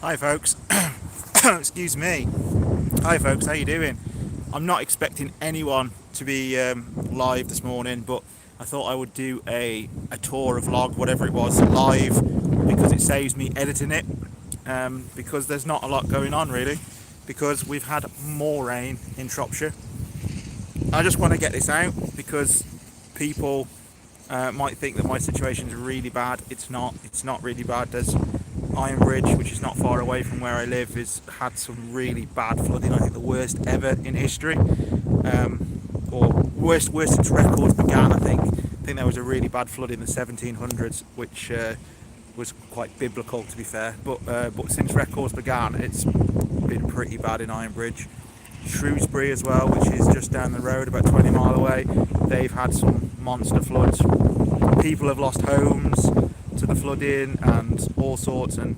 Hi folks. Excuse me. Hi folks, how you doing? I'm not expecting anyone to be live this morning, but I thought I would do a tour, a vlog, whatever it was, live, because it saves me editing it, because there's not a lot going on really, because we've had more rain in Shropshire. I just want to get this out because people might think that my situation is really bad. It's not. It's not really bad. There's Iron Bridge, which is not far away from where I live, has had some really bad flooding. I think the worst ever in history, or worst since records began. I think there was a really bad flood in the 1700s, which was quite biblical, to be fair. But since records began, it's been pretty bad in Iron Bridge. Shrewsbury as well, which is just down the road, about 20 mile away. They've had some monster floods. People have lost homes to the flooding and all sorts, and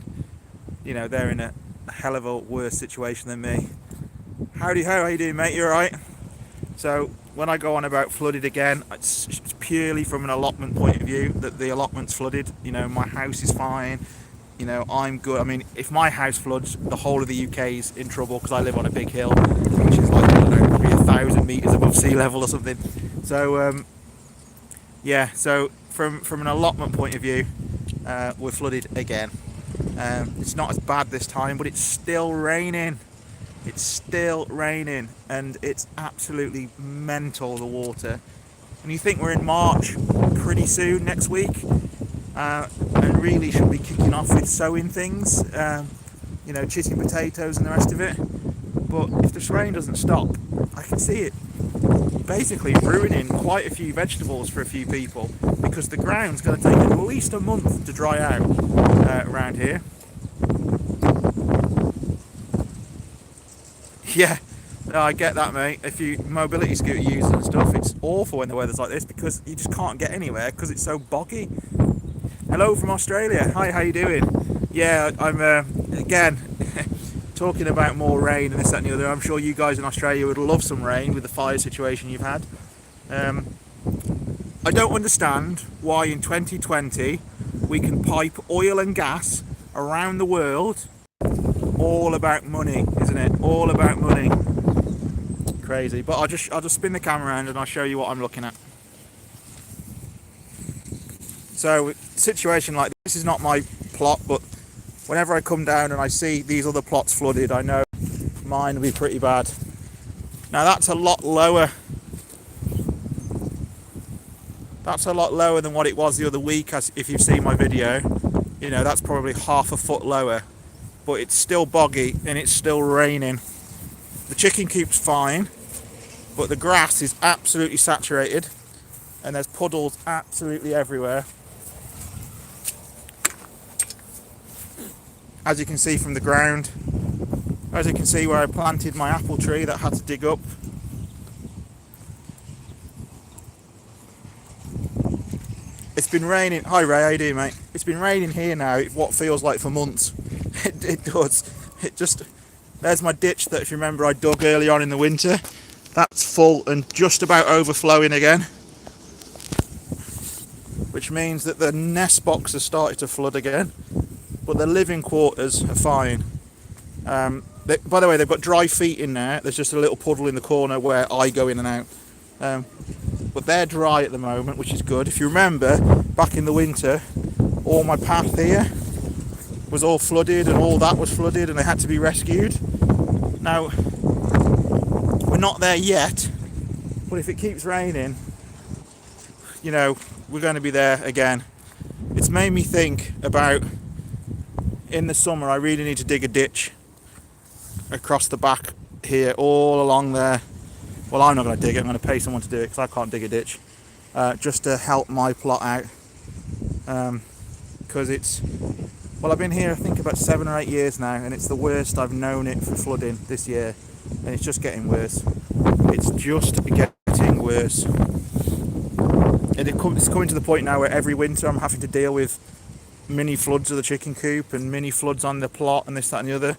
they're in a hell of a worse situation than me. Howdy ho, how you doing, mate? You alright? So when I go on about flooded again, it's purely from an allotment point of view that the allotment's flooded. My house is fine. I'm good. I mean, if my house floods, the whole of the UK is in trouble because I live on a big hill, which is like, I don't know, maybe 1,000 meters above sea level or something. So yeah. So from an allotment point of view, we're flooded again. It's not as bad this time, but it's still raining. It's still raining, and it's absolutely mental, the water. And you think we're in March pretty soon, next week, and really should be kicking off with sowing things, chicken potatoes and the rest of it. But if this rain doesn't stop, I can see it basically ruining quite a few vegetables for a few people, because the ground's going to take at least a month to dry out around here. Yeah, no, I get that, mate. If you mobility scooter users and stuff, it's awful when the weather's like this because you just can't get anywhere because it's so boggy. Hello from Australia. Hi, how you doing? Yeah, I'm again talking about more rain and this, that, and the other. I'm sure you guys in Australia would love some rain with the fire situation you've had. I don't understand why in 2020 we can pipe oil and gas around the world. All about money, isn't it? All about money. Crazy. But I'll just spin the camera around and I'll show you what I'm looking at. So, situation like this is not my plot, but whenever I come down and I see these other plots flooded, I know mine will be pretty bad. Now that's a lot lower. That's a lot lower than what it was the other week, as if you've seen my video. That's probably half a foot lower. But it's still boggy and it's still raining. The chicken coop's fine, but the grass is absolutely saturated and there's puddles absolutely everywhere. As you can see from the ground, as you can see where I planted my apple tree that I had to dig up. It's been raining. Hi Ray, how you doing, mate? It's been raining here now, what feels like for months. It does. There's my ditch that, if you remember, I dug early on in the winter. That's full and just about overflowing again, which means that the nest box has started to flood again, but the living quarters are fine. By the way, they've got dry feet in there. There's just a little puddle in the corner where I go in and out, but they're dry at the moment, which is good. If you remember, back in the winter, all my path here was all flooded and all that was flooded and they had to be rescued. Now, we're not there yet, but if it keeps raining, we're going to be there again. It's made me think about, in the summer, I really need to dig a ditch across the back here, all along there. Well, I'm not going to dig it, I'm going to pay someone to do it because I can't dig a ditch, just to help my plot out, because I've been here I think about 7 or 8 years now, and it's the worst I've known it for flooding this year, and it's just getting worse. It's just getting worse. And it's coming to the point now where every winter I'm having to deal with mini floods of the chicken coop and mini floods on the plot and this, that and the other.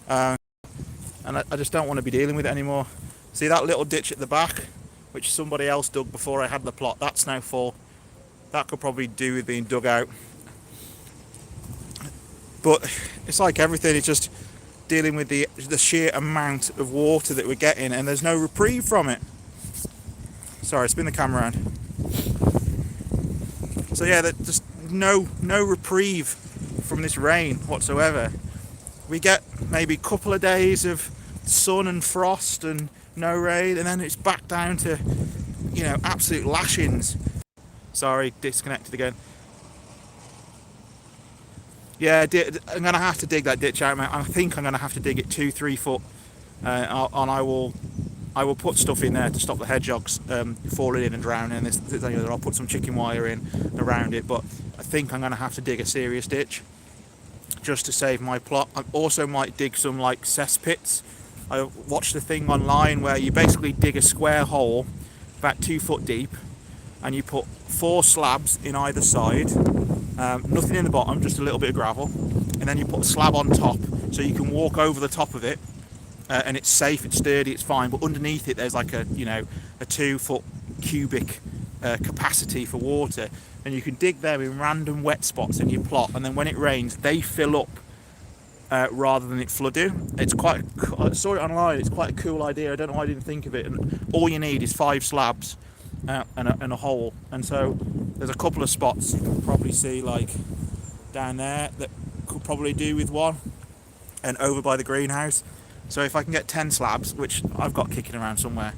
And I just don't want to be dealing with it anymore. See that little ditch at the back, which somebody else dug before I had the plot, that's now full. That could probably do with being dug out. But it's like everything, it's just dealing with the sheer amount of water that we're getting, and there's no reprieve from it. Sorry, spin the camera around. So yeah, there's just no reprieve from this rain whatsoever. We get maybe a couple of days of sun and frost and no rain, and then it's back down to, you know, absolute lashings. Sorry, disconnected again. Yeah, I'm going to have to dig that ditch out, mate. I think I'm going to have to dig it 2-3 foot, and I will put stuff in there to stop the hedgehogs falling in and drowning. I'll put some chicken wire in around it, but I think I'm going to have to dig a serious ditch just to save my plot. I also might dig some like cesspits. I watched a thing online where you basically dig a square hole about 2 foot deep, and you put 4 slabs in either side, nothing in the bottom, just a little bit of gravel, and then you put a slab on top so you can walk over the top of it, and it's safe, it's sturdy, it's fine. But underneath it there's like a 2 foot cubic capacity for water, and you can dig there in random wet spots in your plot, and then when it rains they fill up rather than it flooding. It's quite, I saw it online, it's quite a cool idea. I don't know why I didn't think of it. And all you need is 5 slabs and a hole, and so there's a couple of spots you can probably see, like down there, that could probably do with one, and over by the greenhouse. So if I can get 10 slabs, which I've got kicking around somewhere,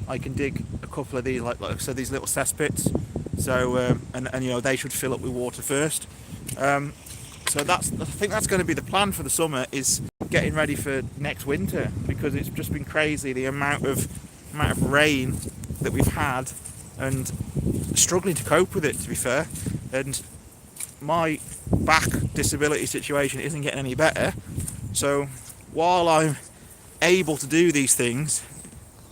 I can dig a couple of these, like so these little cesspits. So and you know, they should fill up with water first. So I think that's going to be the plan for the summer, is getting ready for next winter, because it's just been crazy the amount of rain that we've had, and struggling to cope with it, to be fair. And my back disability situation isn't getting any better, so while I'm able to do these things,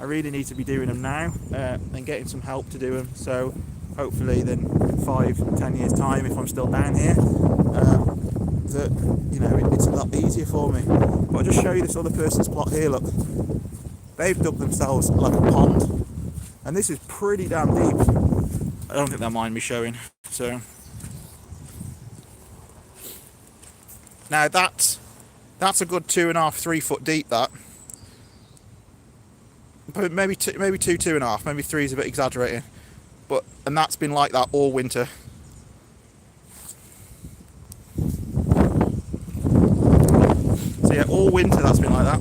I really need to be doing them now, and getting some help to do them. So hopefully then 5-10 years time, if I'm still down here, that, you know, it's a lot easier for me. But I'll just show you this other person's plot here. Look, they've dug themselves like a pond, and this is pretty damn deep. I don't think they'll mind me showing. So now that's a good 2.5-3 foot deep, that. But maybe 2.5, maybe 3 is a bit exaggerating. And that's been like that all winter. So yeah, all winter that's been like that.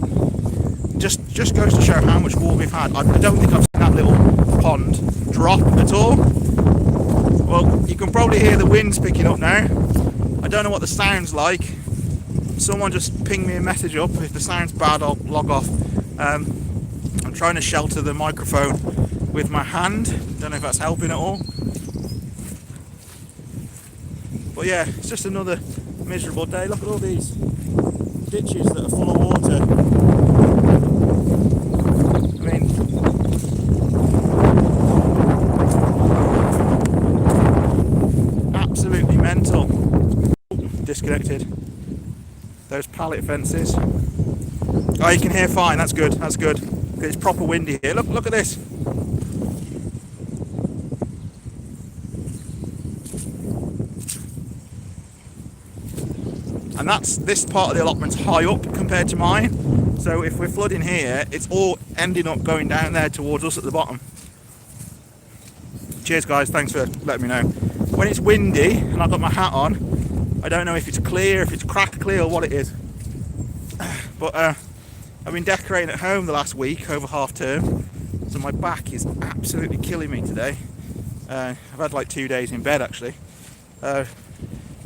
Just goes to show how much water we've had. I don't think I've seen that little pond drop at all. Well, you can probably hear the winds picking up now. I don't know what the sound's like. Someone just ping me a message up. If the sound's bad, I'll log off. I'm trying to shelter the microphone with my hand. Don't know if that's helping at all. But yeah, it's just another miserable day. Look at all these ditches that are full of water. I mean, absolutely mental. Disconnected. Those pallet fences. Oh, you can hear fine. That's good. That's good. It's proper windy here. Look at this. And this part of the allotment's high up compared to mine. So if we're flooding here, it's all ending up going down there towards us at the bottom. Cheers guys, thanks for letting me know. When it's windy and I've got my hat on, I don't know if it's clear, if it's crack clear, or what it is. But I've been decorating at home the last week over half term, so my back is absolutely killing me today. I've had like 2 days in bed actually. But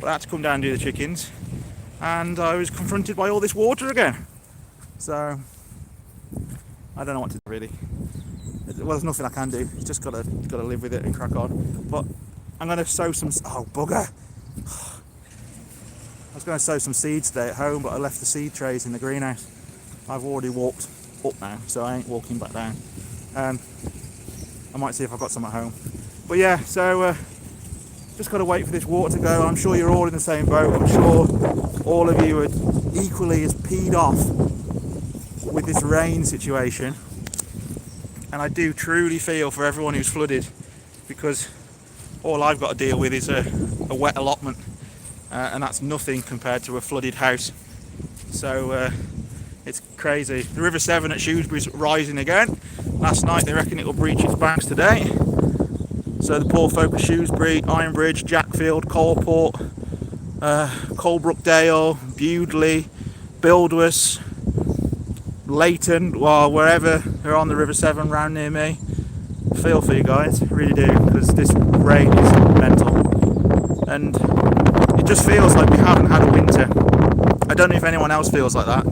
I had to come down and do the chickens, and I was confronted by all this water again. So I don't know what to do really. Well, there's nothing I can do. You just gotta live with it and crack on. But I'm gonna sow some. Oh bugger! I was gonna sow some seeds today at home, but I left the seed trays in the greenhouse. I've already walked up now, so I ain't walking back down. I might see if I've got some at home. But yeah, so just got to wait for this water to go. I'm sure you're all in the same boat. I'm sure all of you are equally as peed off with this rain situation. And I do truly feel for everyone who's flooded, because all I've got to deal with is a wet allotment. and that's nothing compared to a flooded house. So it's crazy. The River Severn at Shrewsbury's rising again. Last night they reckon it will breach its banks today. So the poor folk of Shrewsbury, Ironbridge, Jackfield, Coalport, Colebrookdale, Bewdley, Buildwas, Leighton, well, wherever are on the River Severn round near me, feel for you guys, really do, because this rain is mental. And it just feels like we haven't had a winter. I don't know if anyone else feels like that.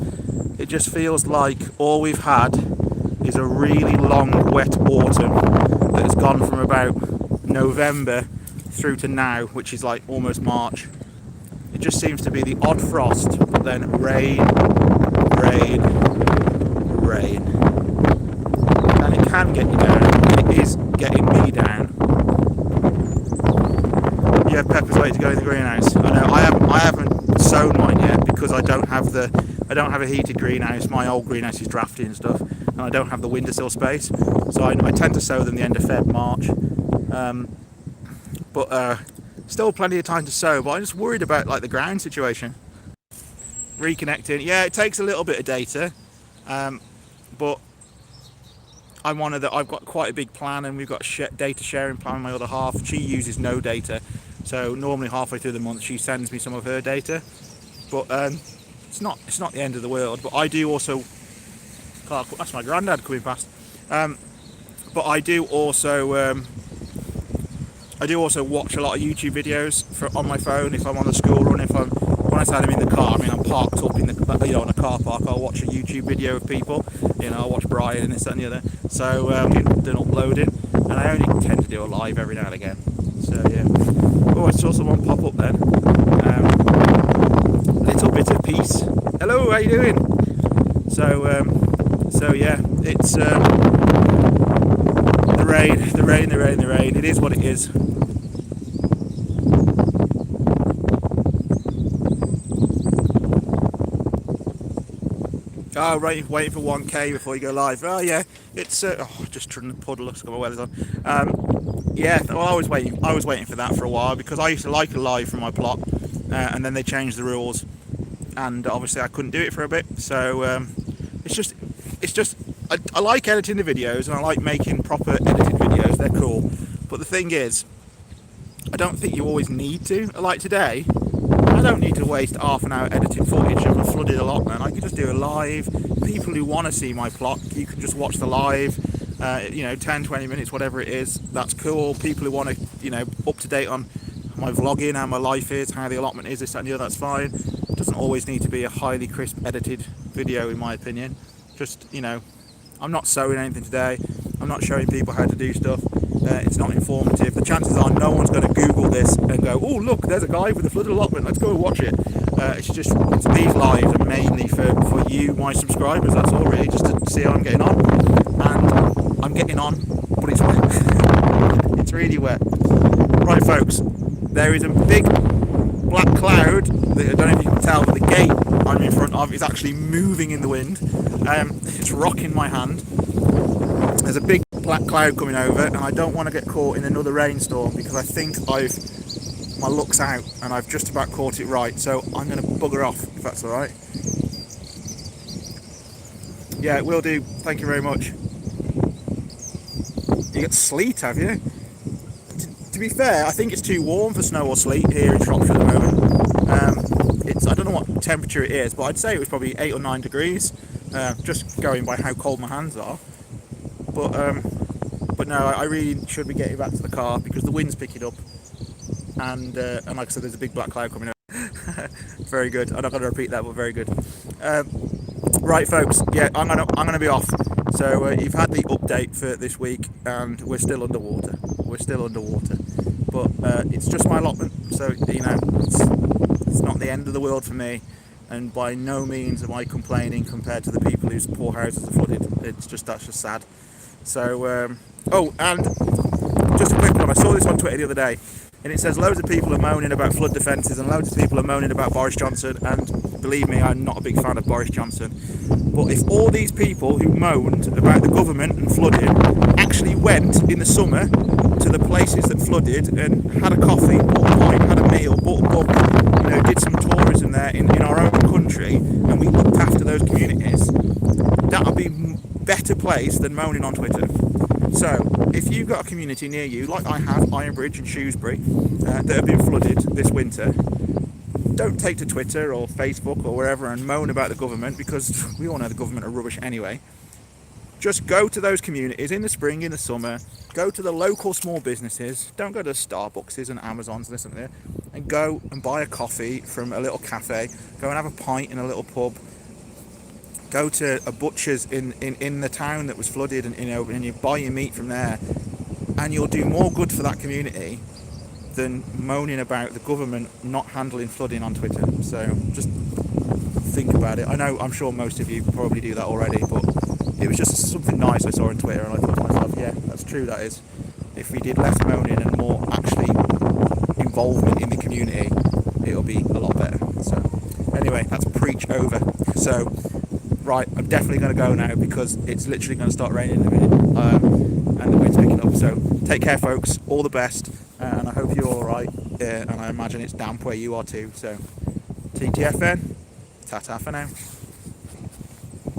It just feels like all we've had is a really long, wet autumn that has gone from about November through to now, which is like almost March. It just seems to be the odd frost, but then rain, rain, rain. And it can get you down. It is getting me down. Yeah, Pepper's ready to go in the greenhouse. I know. I haven't sown mine yet because I don't have a heated greenhouse. My old greenhouse is drafty and stuff, and I don't have the windowsill space. So I tend to sow them the end of Feb, March. But still plenty of time to sow. But I'm just worried about like the ground situation. Reconnecting. Yeah, it takes a little bit of data, but I've got quite a big plan, and we've got data sharing plan with my other half. She uses no data, so normally halfway through the month she sends me some of her data. But it's not the end of the world. But I do also, that's my granddad coming past. But I do also watch a lot of YouTube videos on my phone if I'm on the school run. When I say I'm in the car, I mean I'm parked up in the in a car park. I'll watch a YouTube video of people. I'll watch Brian and this, that, and the other. So then uploading, and I only tend to do a live every now and again. So yeah. Oh, I saw someone pop up then. Little bit of peace. Hello, how you doing? So yeah, it's the rain. It is what it is. Oh, right, waiting for 1k before you go live. Oh yeah, it's just trying to puddle. Look, got my weather's on. Yeah, well, I was waiting for that for a while because I used to like a live from my plot, and then they changed the rules, and obviously I couldn't do it for a bit. So it's just I like editing the videos, and I like making proper edited videos. They're cool, but the thing is, I don't think you always need to. Like today, I don't need to waste half an hour editing footage of a flooded allotment. I can just do a live. People who want to see my plot, you can just watch the live, 10, 20 minutes, whatever it is. That's cool. People who want to, up to date on my vlogging, how my life is, how the allotment is, this, that, and the other, that's fine. It doesn't always need to be a highly crisp edited video, in my opinion. Just, I'm not sewing anything today. I'm not showing people how to do stuff. It's not informative. The chances are no one's going to Google this and go, oh look, there's a guy with a flooded allotment, let's go and watch it. It's these lives are mainly for you, my subscribers. That's all really, just to see how I'm getting on. And I'm getting on, but it's wet. It's really wet. Right, folks, there is a big black cloud that, I don't know if you can tell, but the gate I'm in front of is actually moving in the wind. It's rocking my hand. There's a big black cloud coming over, and I don't want to get caught in another rainstorm because I think my luck's out and I've just about caught it right. So I'm going to bugger off, if that's all right. Yeah, it will do. Thank you very much. You get sleet, have you? To be fair, I think it's too warm for snow or sleet here in Shropshire at the moment. I don't know what temperature it is, but I'd say it was probably 8 or 9 degrees, just going by how cold my hands are. But no, I really should be getting back to the car because the wind's picking up, and like I said, there's a big black cloud coming over. Very good. I'm not going to repeat that, but very good. Right, folks. Yeah, I'm gonna be off. So you've had the update for this week, and we're still underwater. But it's just my allotment, so it's not the end of the world for me. And by no means am I complaining compared to the people whose poor houses are flooded. That's just sad. So, and just a quick one. I saw this on Twitter the other day, and it says loads of people are moaning about flood defences and loads of people are moaning about Boris Johnson. And believe me, I'm not a big fan of Boris Johnson. But if all these people who moaned about the government and flooding actually went in the summer to the places that flooded and had a coffee, bought a pint, had a meal, bought a book, place than moaning on Twitter. So, if you've got a community near you, like I have, Ironbridge and Shrewsbury, that have been flooded this winter, don't take to Twitter or Facebook or wherever and moan about the government, because we all know the government are rubbish anyway. Just go to those communities in the spring, in the summer, go to the local small businesses, don't go to Starbucks and Amazons and this and that, and go and buy a coffee from a little cafe, go and have a pint in a little pub, go to a butcher's in the town that was flooded, and you buy your meat from there, and you'll do more good for that community than moaning about the government not handling flooding on Twitter. So just think about it. I'm sure most of you probably do that already, but it was just something nice I saw on Twitter, and I thought to myself, yeah, that's true, that is. If we did less moaning and more actually involvement in the community, it'll be a lot better. So anyway, that's preach over. So right, I'm definitely going to go now, because it's literally going to start raining in a minute, and the wind's picking up. So take care, folks, all the best, and I hope you're alright, and I imagine it's damp where you are too. So TTFN, ta-ta for now.